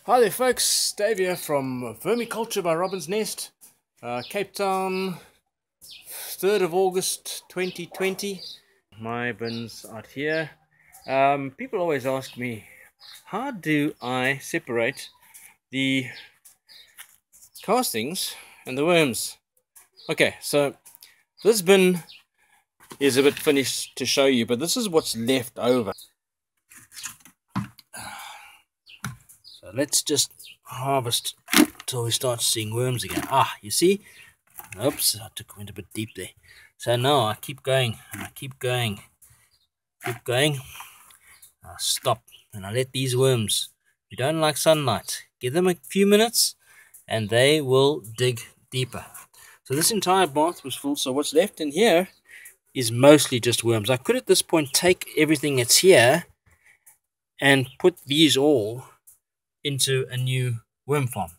Hi there folks, Dave here from Vermiculture by Robin's Nest, Cape Town, 3rd of August 2020. My bins out here. People always ask me, how do I separate the castings and the worms? Okay, so this bin is a bit finished to show you, but this is what's left over. So let's just harvest till we start seeing worms again. You see? Oops, went a bit deep there. So now I keep going, and I keep going, I stop, and I let these worms, who don't like sunlight, give them a few minutes, and they will dig deeper. So this entire bath was full, so what's left in here is mostly just worms. I could at this point take everything that's here and put these all into a new worm farm,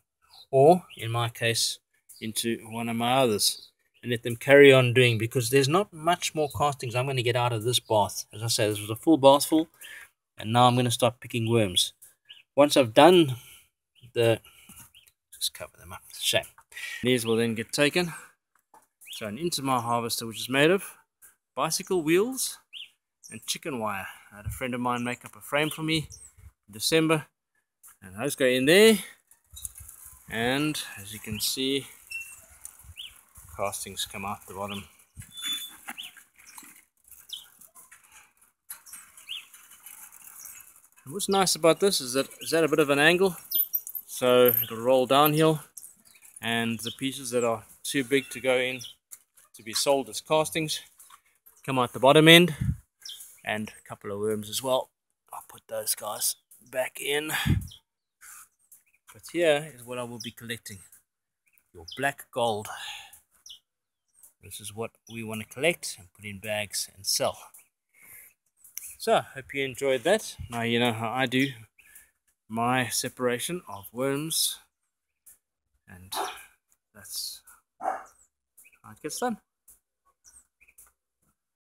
or in my case into one of my others, and let them carry on doing, because there's not much more castings I'm going to get out of this bath. As I say, this was a full bath full, and now I'm going to start picking worms. Once I've done just cover them up, shame. These will then get taken thrown into my harvester, which is made of bicycle wheels and chicken wire. I had a friend of mine make up a frame for me in December, and those go in there, and as you can see, castings come out the bottom. And what's nice about this is that it's at a bit of an angle, so it'll roll downhill, and the pieces that are too big to go in to be sold as castings come out the bottom end, and a couple of worms as well. I'll put those guys back in. But here is what I will be collecting: your black gold. This is what we want to collect and put in bags and sell. So, hope you enjoyed that. Now you know how I do my separation of worms, and that's how it gets done.